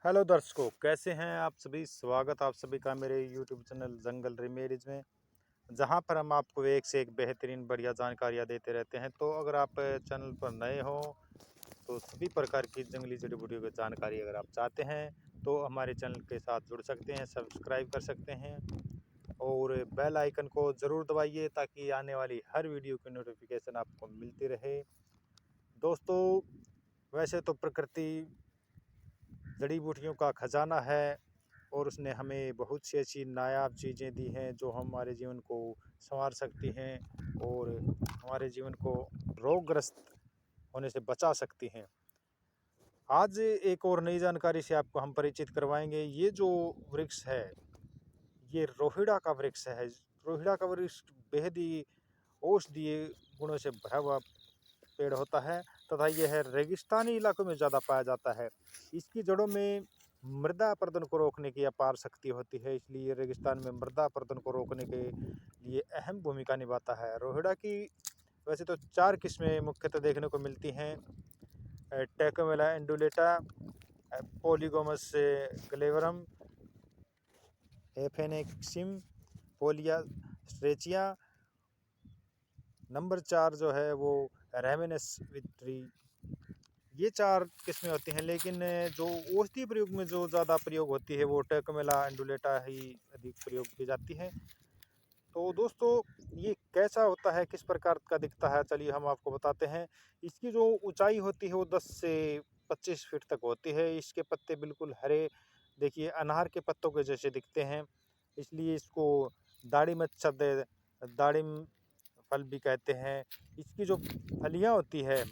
Hello दर्शकों, कैसे हैं आप सभी। स्वागत आप सभी का मेरे यूट्यूब चैनल जंगल रेमेडीज में, जहां पर हम आपको एक से एक बेहतरीन बढ़िया जानकारियां देते रहते हैं। तो अगर आप चैनल पर नए हो तो सभी प्रकार की जंगली जड़ी बूटियों की जानकारी अगर आप चाहते हैं तो हमारे चैनल के साथ जुड़ सकते हैं, सब्सक्राइब कर सकते हैं और बेल आइकन को ज़रूर दबाइए ताकि आने वाली हर वीडियो की नोटिफिकेशन आपको मिलती रहे। दोस्तों, वैसे तो प्रकृति जड़ी बूटियों का खजाना है और उसने हमें बहुत सी ऐसी नायाब चीज़ें दी हैं जो हमारे जीवन को संवार सकती हैं और हमारे जीवन को रोगग्रस्त होने से बचा सकती हैं। आज एक और नई जानकारी से आपको हम परिचित करवाएंगे। ये जो वृक्ष है, ये रोहिड़ा का वृक्ष है। रोहिड़ा का वृक्ष बेहद ही औषधीय गुणों से भरा हुआ पेड़ होता है तथा यह रेगिस्तानी इलाकों में ज़्यादा पाया जाता है। इसकी जड़ों में मृदा अपरदन को रोकने की अपार शक्ति होती है, इसलिए रेगिस्तान में मृदा अपरदन को रोकने के लिए अहम भूमिका निभाता है। रोहिड़ा की वैसे तो 4 किस्में मुख्यतः देखने को मिलती हैं। टेकोमेला इंडुलेटा, पोलीगोमस ग्लेवरम, एफेनेक्सिम, पोलिया स्ट्रेचिया। नंबर 4 जो है वो रेमिनस विट्री। ये 4 किस्में होती हैं, लेकिन जो औषधीय प्रयोग में जो ज़्यादा प्रयोग होती है वो टेकोमेला इंडुलेटा ही अधिक प्रयोग की जाती है। तो दोस्तों, ये कैसा होता है, किस प्रकार का दिखता है, चलिए हम आपको बताते हैं। इसकी जो ऊंचाई होती है वो 10 से 25 फीट तक होती है। इसके पत्ते बिल्कुल हरे, देखिए अनार के पत्तों के जैसे दिखते हैं, इसलिए इसको दाढ़ी मच्छद दाढ़िम फल भी कहते हैं। इसकी जो फलियां होती है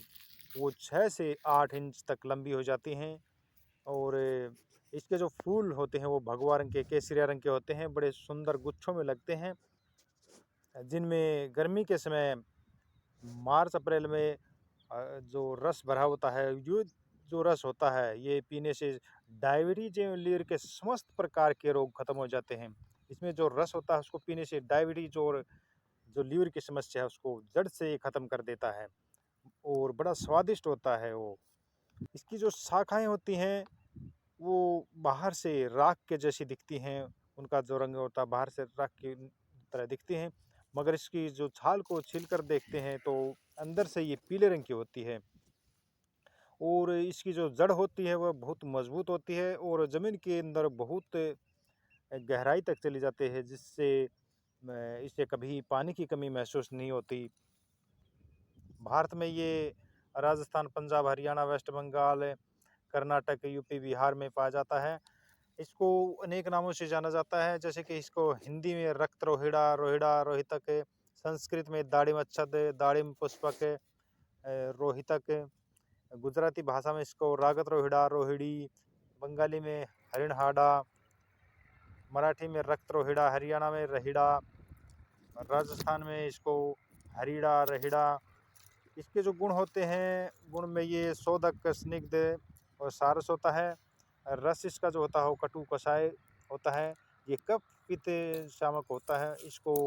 वो 6 से 8 इंच तक लंबी हो जाती हैं और इसके जो फूल होते हैं वो भगवा रंग के, केसरिया रंग के होते हैं, बड़े सुंदर गुच्छों में लगते हैं, जिनमें गर्मी के समय मार्च अप्रैल में जो रस भरा होता है, ये जो रस होता है ये पीने से डायबिटीज लीवर के समस्त प्रकार के रोग खत्म हो जाते हैं। इसमें जो रस होता है उसको पीने से डायबिटीज और जो लीवर की समस्या है उसको जड़ से ख़त्म कर देता है और बड़ा स्वादिष्ट होता है वो। इसकी जो शाखाएं होती हैं वो बाहर से राख के जैसी दिखती हैं, उनका जो रंग होता है बाहर से राख की तरह दिखती हैं, मगर इसकी जो छाल को छीलकर देखते हैं तो अंदर से ये पीले रंग की होती है और इसकी जो जड़ होती है वह बहुत मजबूत होती है और ज़मीन के अंदर बहुत गहराई तक चली जाती है, जिससे इसे कभी पानी की कमी महसूस नहीं होती। भारत में ये राजस्थान, पंजाब, हरियाणा, वेस्ट बंगाल, कर्नाटक, यूपी, बिहार में पाया जाता है। इसको अनेक नामों से जाना जाता है, जैसे कि इसको हिंदी में रक्त रोहिड़ा, रोहिड़ा रोहितक, संस्कृत में दाड़िमच्छद, दाड़िम पुष्पक, रोहितक, गुजराती भाषा में इसको रागत रोहिड़ा, रोहिड़ी, बंगाली में हरिणहाड़ा, मराठी में रक्त रोहिड़ा, हरियाणा में रहिड़ा, राजस्थान में इसको हरिड़ा, रहिड़ा। इसके जो गुण होते हैं, गुण में ये शोधक, स्निग्ध और सारस होता है। रस इसका जो होता है वो कटु कषाय होता है। ये कफ पित्त शामक होता है। इसको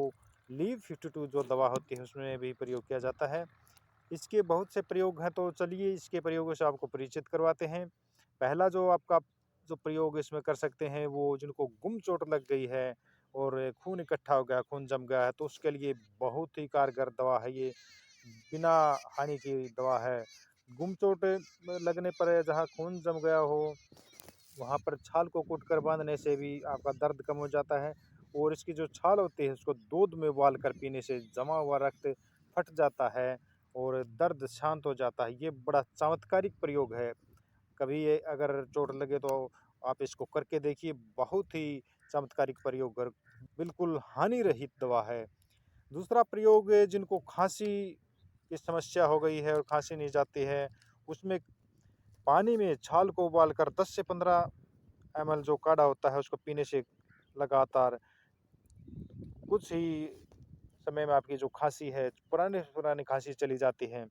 लीव 52 जो दवा होती है उसमें भी प्रयोग किया जाता है। इसके बहुत से प्रयोग हैं, तो चलिए इसके प्रयोगों से आपको परिचित करवाते हैं। पहला जो आपका जो प्रयोग इसमें कर सकते हैं वो जिनको गुम चोट लग गई है और खून इकट्ठा हो गया, खून जम गया है, तो उसके लिए बहुत ही कारगर दवा है ये, बिना हानि की दवा है। गुम चोट लगने पर जहाँ खून जम गया हो वहाँ पर छाल को कूटकर बांधने से भी आपका दर्द कम हो जाता है और इसकी जो छाल होती है उसको दूध में उबाल कर पीने से जमा हुआ रक्त फट जाता है और दर्द शांत हो जाता है। ये बड़ा चमत्कारिक प्रयोग है। कभी ये अगर चोट लगे तो आप इसको करके देखिए, बहुत ही चमत्कारिक प्रयोग कर, बिल्कुल हानि रहित दवा है। दूसरा प्रयोग जिनको खांसी की समस्या हो गई है और खांसी नहीं जाती है, उसमें पानी में छाल को उबालकर 10 से 15 ml जो काढ़ा होता है उसको पीने से लगातार कुछ ही समय में आपकी जो खांसी है, पुरानी पुरानी खांसी चली जाती है।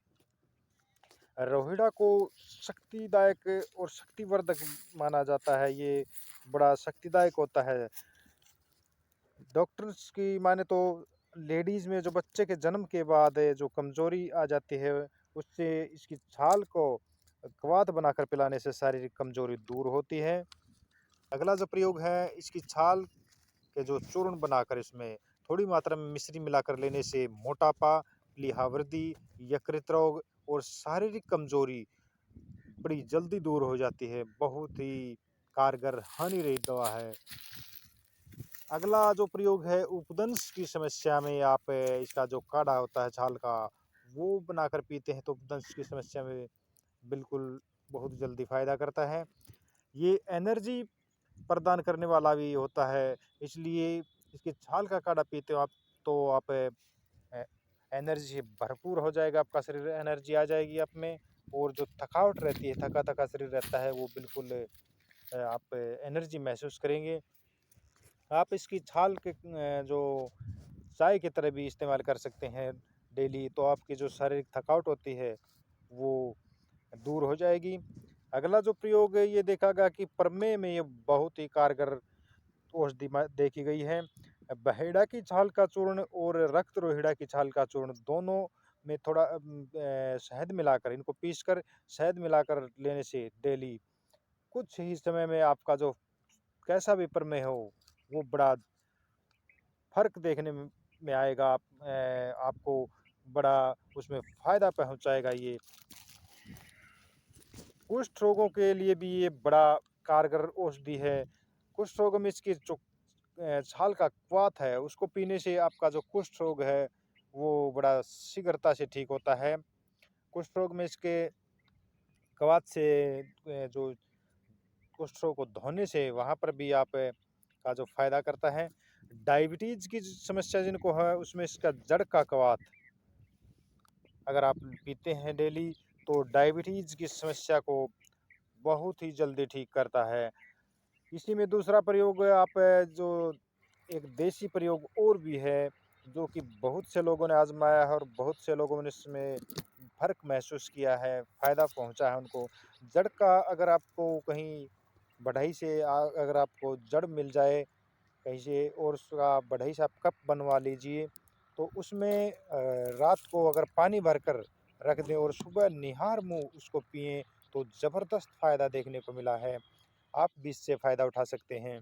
रोहिड़ा को शक्तिदायक और शक्तिवर्धक माना जाता है, ये बड़ा शक्तिदायक होता है। डॉक्टर्स की माने तो लेडीज़ में जो बच्चे के जन्म के बाद जो कमज़ोरी आ जाती है उससे इसकी छाल को क्वाथ बनाकर पिलाने से शारीरिक कमज़ोरी दूर होती है। अगला जो प्रयोग है, इसकी छाल के जो चूर्ण बनाकर इसमें थोड़ी मात्रा में मिश्री मिलाकर लेने से मोटापा, लिहावृद्धि, यकृत रोग और शारीरिक कमजोरी बड़ी जल्दी दूर हो जाती है। बहुत ही कारगर हानि रहित दवा है। अगला जो प्रयोग है, उपदंश की समस्या में आप इसका जो काढ़ा होता है छाल का, वो बनाकर पीते हैं तो उपदंश की समस्या में बिल्कुल बहुत जल्दी फायदा करता है। ये एनर्जी प्रदान करने वाला भी होता है, इसलिए इसकी छाल का काढ़ा पीते हो आप तो आप एनर्जी से भरपूर हो जाएगा, आपका शरीर एनर्जी आ जाएगी आप में, और जो थकावट रहती है, थका थका शरीर रहता है, वो बिल्कुल आप एनर्जी महसूस करेंगे। आप इसकी छाल के जो चाय की तरह भी इस्तेमाल कर सकते हैं डेली, तो आपकी जो शारीरिक थकावट होती है वो दूर हो जाएगी। अगला जो प्रयोग है, ये देखा गया कि प्रमेह में ये बहुत ही कारगर औषधि देखी गई है। बहेड़ा की छाल का चूर्ण और रक्त रोहिड़ा की छाल का चूर्ण दोनों में थोड़ा शहद मिलाकर, इनको पीसकर शहद मिलाकर लेने से डेली कुछ ही समय में आपका जो कैसा भी प्रमेह हो वो बड़ा फर्क देखने में आएगा। आपको बड़ा उसमें फायदा पहुंचाएगा। ये कुष्ठ रोगों के लिए भी ये बड़ा कारगर औषधि है। कुष्ठ रोगों में इसकी जो छाल का क्वाथ है, उसको पीने से आपका जो कुष्ठ रोग है वो बड़ा शीघ्रता से ठीक होता है। कुष्ठ रोग में इसके क्वाथ से जो कुष्ठ रोग को धोने से वहाँ पर भी आप का जो फायदा करता है। डायबिटीज की समस्या जिनको है, उसमें इसका जड़ का क्वाथ अगर आप पीते हैं डेली, तो डायबिटीज की समस्या को बहुत ही जल्दी ठीक करता है। इसी में दूसरा प्रयोग आप जो एक देसी प्रयोग और भी है, जो कि बहुत से लोगों ने आजमाया है और बहुत से लोगों ने इसमें फ़र्क महसूस किया है, फ़ायदा पहुंचा है उनको। जड़ का अगर आपको कहीं बढ़ई से अगर आपको जड़ मिल जाए कहीं से, और उसका बढ़ई से आप कप बनवा लीजिए, तो उसमें रात को अगर पानी भरकर रख दें और सुबह निहार मुँह उसको पिएँ, तो ज़बरदस्त फ़ायदा देखने को मिला है। आप भी इससे फ़ायदा उठा सकते हैं।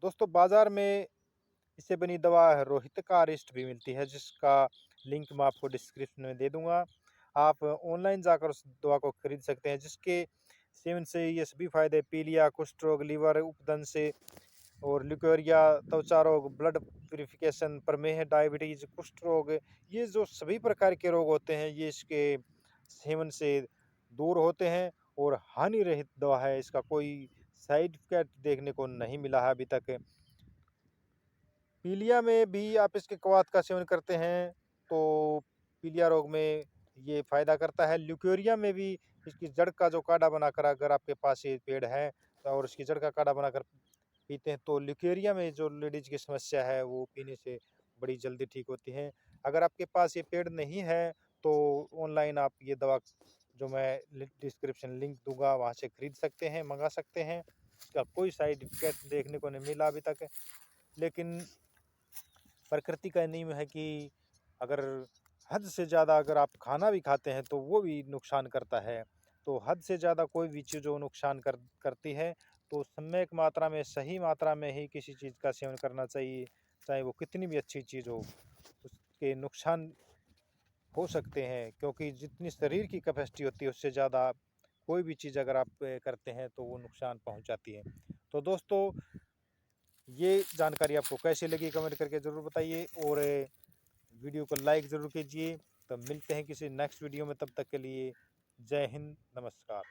दोस्तों, बाज़ार में इससे बनी दवा रोहितका अरिष्ट भी मिलती है, जिसका लिंक मैं आपको डिस्क्रिप्शन में दे दूँगा। आप ऑनलाइन जाकर उस दवा को खरीद सकते हैं, जिसके सेवन से ये सभी फ़ायदे पीलिया, कुष्ठ रोग, लीवर, उपदंश से और ल्यूकेरिया, त्वचा रोग, ब्लड प्यूरिफिकेशन, प्रमेह, डायबिटीज़, कुष्ठ रोग, ये जो सभी प्रकार के रोग होते हैं, ये इसके सेवन से दूर होते हैं और हानि रहित दवा है। इसका कोई साइड इफ़ेक्ट देखने को नहीं मिला है अभी तक। पीलिया में भी आप इसके क्वाथ का सेवन करते हैं, तो पीलिया रोग में ये फ़ायदा करता है। ल्यूकेरिया में भी इसकी जड़ का जो काढ़ा बनाकर अगर आपके पास ये पेड़ है, तो और इसकी जड़ का काढ़ा बनाकर पीते हैं, तो ल्यूकेरिया में जो लेडीज़ की समस्या है, वो पीने से बड़ी जल्दी ठीक होती है। अगर आपके पास ये पेड़ नहीं है, तो ऑनलाइन आप ये दवा जो मैं डिस्क्रिप्शन लिंक दूँगा, वहाँ से खरीद सकते हैं, मँगा सकते हैं। इसका कोई साइड इफ़ेक्ट देखने को नहीं मिला अभी तक। लेकिन प्रकृति का नियम है कि अगर हद से ज़्यादा अगर आप खाना भी खाते हैं, तो वो भी नुकसान करता है। तो हद से ज़्यादा कोई भी चीज़ जो नुकसान करती है, तो सम्यक मात्रा में, सही मात्रा में ही किसी चीज़ का सेवन करना चाहिए, चाहे वो कितनी भी अच्छी चीज़ हो। उसके नुकसान हो सकते हैं, क्योंकि जितनी शरीर की कैपेसिटी होती है, उससे ज़्यादा कोई भी चीज़ अगर आप करते हैं, तो वो नुकसान पहुँचाती है। तो दोस्तों, ये जानकारी आपको कैसी लगी कमेंट करके ज़रूर बताइए, और वीडियो को लाइक ज़रूर कीजिए। तो मिलते हैं किसी नेक्स्ट वीडियो में, तब तक के लिए जय हिंद, नमस्कार।